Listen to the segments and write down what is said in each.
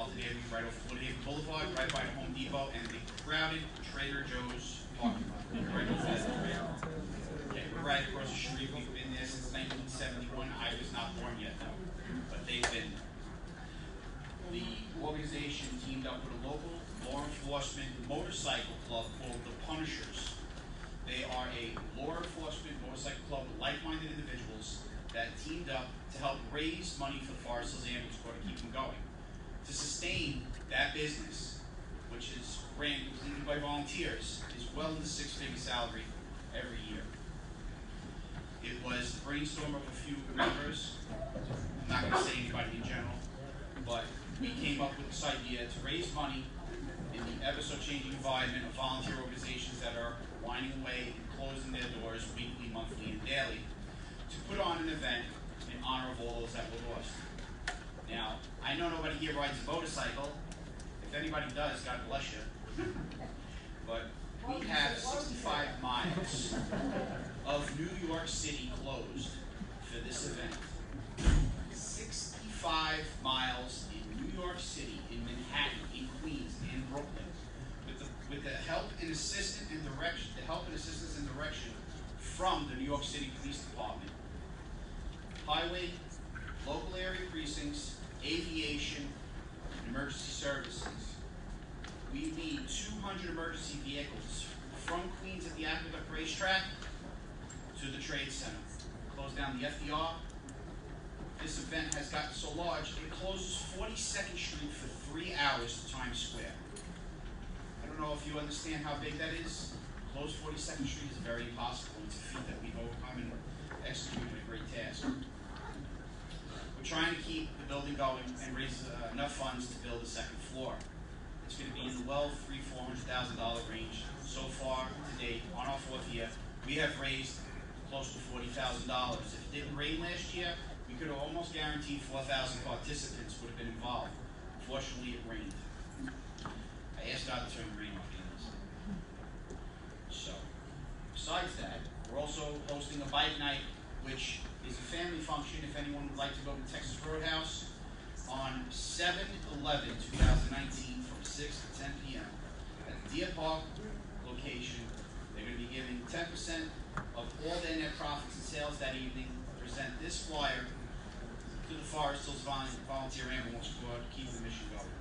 Carlton Avenue, right off Woodhaven Boulevard, right by the Home Depot and the crowded Trader Joe's parking lot. Right off that. Okay, we're right across the street. We've been there since 1971. I was not born yet, though, but they've been. The organization teamed up with a local law enforcement motorcycle club called the Punishers. They are a law enforcement motorcycle club with like-minded individuals that teamed up to help raise money for the Forest Hills Ambulance Corps to keep them going. To sustain that business, which is ran completely by volunteers, is well into six-figure salary every year. It was the brainstorm of a few members. I'm not going to say anybody in general, but we came up with this idea to raise money in the ever-so-changing environment of volunteer organizations that are winding away and closing their doors weekly, monthly, and daily, to put on an event in honor of all those that were lost. Now, I know nobody here rides a motorcycle. If anybody does, God bless you. But we have 65 miles of New York City closed for this event. 65 miles in New York City, in Manhattan, in Queens, in Brooklyn, with the help and assistance and direction from the New York City Police Department, highway, local area precincts, aviation, and emergency services. We need 200 emergency vehicles from Queens at the Aqueduct Racetrack to the Trade Center. Close down the FDR. This event has gotten so large, it closes 42nd Street for 3 hours to Times Square. I don't know if you understand how big that is. Close 42nd Street is very impossible. It's a feat that we've overcome and executed a great task. We're trying to keep the building going and raise enough funds to build the second floor. It's going to be in the well $300,000 to $400,000 range. So far to date, on our fourth year, we have raised close to $40,000. If it didn't rain last year, we could have almost guaranteed 4,000 participants would have been involved. Fortunately, it rained. I asked God to turn the rain off the end. So, besides that, we're also hosting a bike night, which is a family function if anyone would like to go to Texas Roadhouse on 7/11/2019 from 6 to 10 p.m. at the Deer Park location. They're going to be giving 10% of all their net profits and sales that evening. Present this flyer to the Forest Hills Volunteer Ambulance Corps to keep the mission going.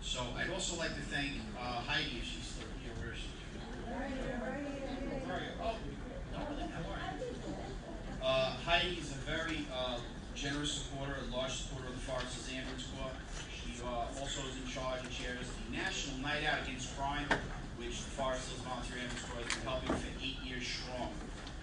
So I'd also like to thank Heidi, if she's still here. Where is she? Right here. Oh, no, really, how are you? Heidi is a very generous supporter, a large supporter of the Forest Hills Ambulance Corps. She also is in charge and chairs the National Night Out Against Crime, which the Forest Hills Volunteer Ambulance Corps has been helping for 8 years strong.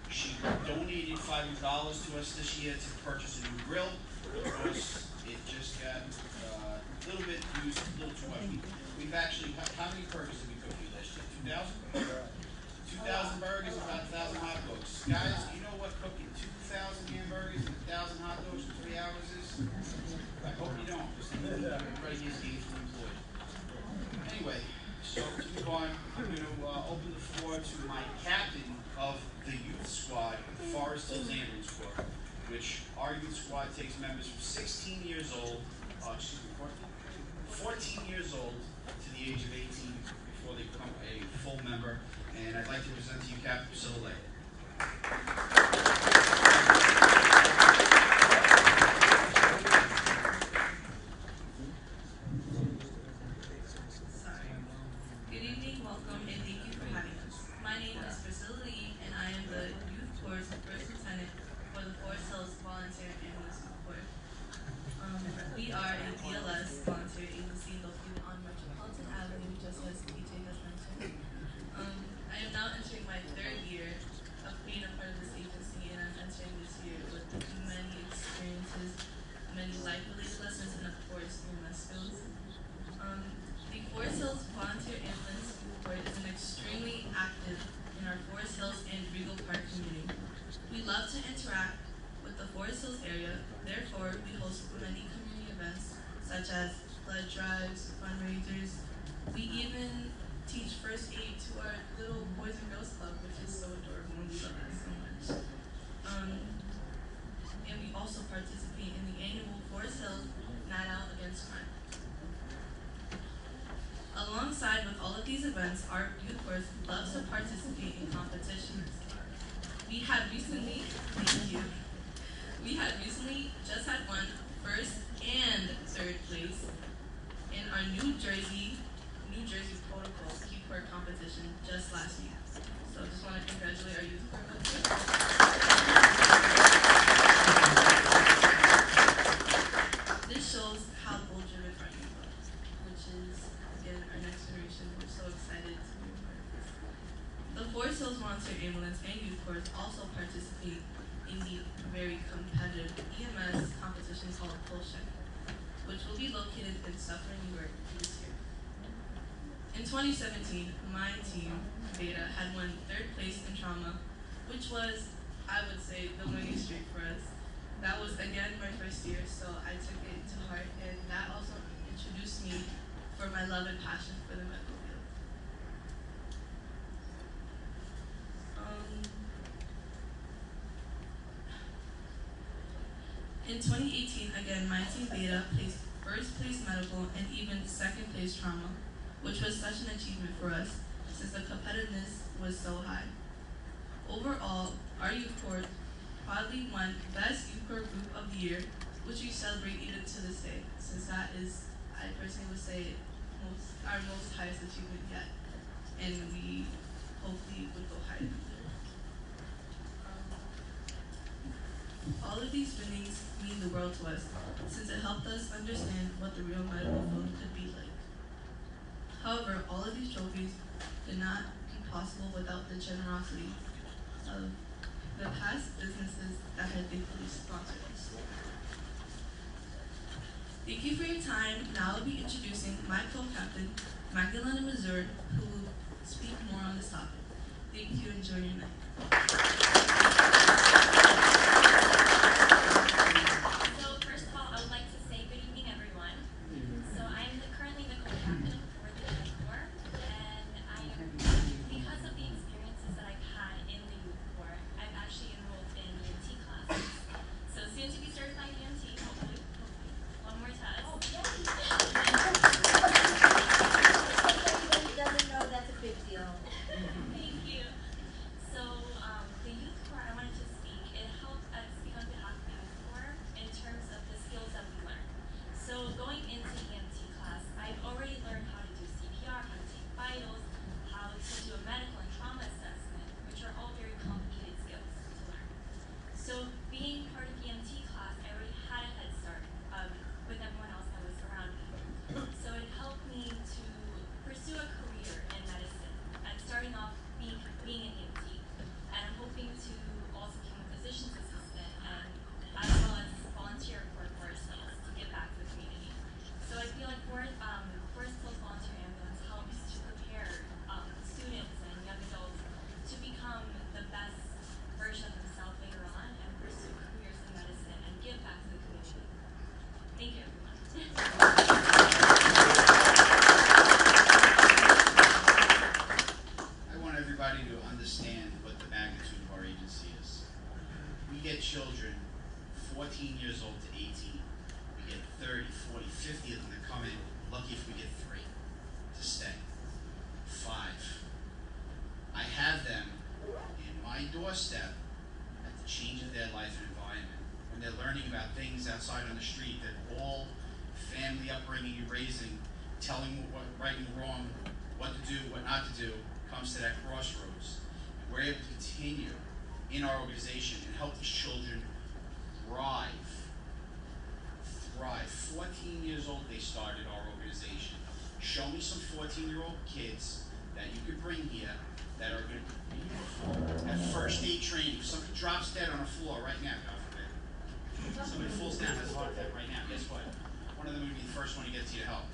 She donated $500 to us this year to purchase a new grill because it just got a little bit used, a little too much. We've actually, how many burgers did we cook you last year? 2,000? 2,000 burgers, about 1,000 hot dogs. Guys, do you know what cooking 2,000 hamburgers and 1,000 hot dogs in 3 hours is? I hope you don't, because everybody gets gainfully employed. Anyway, so to move on, I'm going to open the floor to my captain of the youth squad of the Forest Hills Ambulance Corps, which our youth squad takes members from 16 years old, 14 years old to the age of 18 before they become a full member. And I'd like to present to you Captain Priscilla Lay. Good evening, welcome, and thank you for having us. My name is Priscilla Lee, and I am the Youth Corps' First Lieutenant for the Forest Hills Volunteer Ambulance Corps. We are a DLS volunteer agency located on Metropolitan Avenue, just as PJ has mentioned. I am now entering my 3rd year of being a part of this agency, and I'm entering this year with many experiences, many life-related lessons, and of course, EMS skills. The Forest Hills Volunteer Ambulance Corps is extremely active in our Forest Hills and Regal Park community. We love to interact with the Forest Hills area, therefore we host many community events such as blood drives, fundraisers. We even teach first aid to our little Boys and Girls Club, which is so adorable and we love that so much. And we also participate in the annual Forest Hills Night these events, our youth corps loves to participate in competitions. We had recently, thank you, we had recently just had won first and third place in our New Jersey Protocol Youth Corps competition just last week. So just want to congratulate our youth corps members. This shows how goal-driven our youth are, which is, again, our next generation. We're so excited to be a part of this. The Forest Hills Volunteer Ambulance and Youth Corps also participate in the very competitive EMS competition called Pulsion, which will be located in Suffern, New York this year. In 2017, my team, Beta, had won third place in trauma, which was, I would say, the winning streak for us. That was, again, my first year, so I took it to heart, and that also introduced me for my love and passion for the medical field. In 2018, again, my team Beta placed first place medical and even second place trauma, which was such an achievement for us since the competitiveness was so high. Overall, our youth corps proudly won Best Youth Corps Group of the Year, which we celebrate even to this day, since that is, I personally would say, our most highest achievement yet, and we hopefully would go higher. All of these winnings mean the world to us, since it helped us understand what the real medical field could be like. However, all of these trophies could not be possible without the generosity of the past businesses that had thankfully sponsored us. Thank you for your time. Now I'll be introducing my co-captain, Magdalena Mazur, who will speak more on this topic. Thank you, enjoy your night. Children 14 years old to 18. We get 30, 40, 50 of them that come in. Lucky if we get 3 to stay. 5. I have them in my doorstep at the change of their life and environment. When they're learning about things outside on the street that all family upbringing and raising, telling what right and wrong, what to do, what not to do, comes to that crossroads. And we're able to continue in our organization and help these children thrive. 14 years old they started our organization. Show me some 14-year-old kids that you could bring here that are going to be at first aid training. If somebody drops dead on the floor right now, God forbid. Somebody falls down, has a heart attack right now, guess what? One of them would be the first one to get to your help.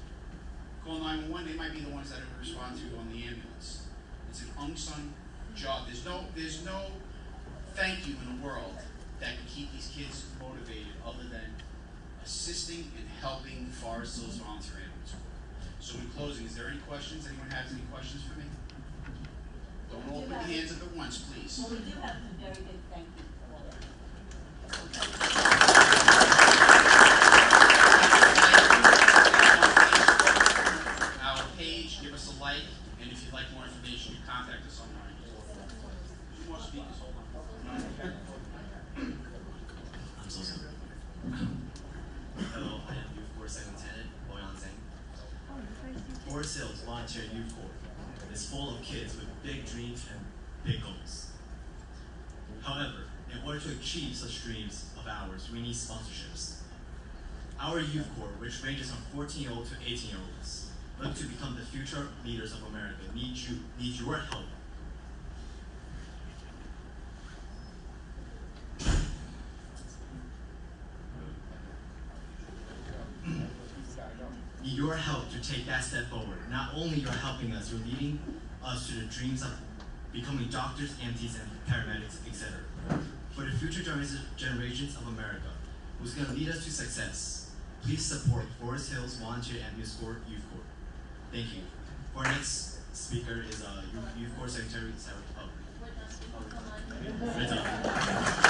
Call 911, they might be the ones that are going to respond to you on the ambulance. It's an unsung job. There's no thank you in the world that can keep these kids motivated other than assisting and helping Forest Hills Volunteer Ambulance Corps. So in closing, is there any questions? Anyone has any questions for me? Don't all put your hands up at once, please. Well, we do have some very good thank you for all that. Our page, give us a like, and Forest Hills Volunteer Youth Corps is full of kids with big dreams and big goals. However, in order to achieve such dreams of ours, we need sponsorships. Our youth corps, which ranges from 14-year-olds to 18-year-olds, look to become the future leaders of America, need your help. Need your help to take that step forward. Not only you're helping us, you're leading us to the dreams of becoming doctors, MTs, and paramedics, etc. For the future generations of America, who's going to lead us to success, please support Forest Hills Volunteer and Youth Corps. Thank you. Our next speaker is Youth Corps Secretary Sarah. Come on. Rita.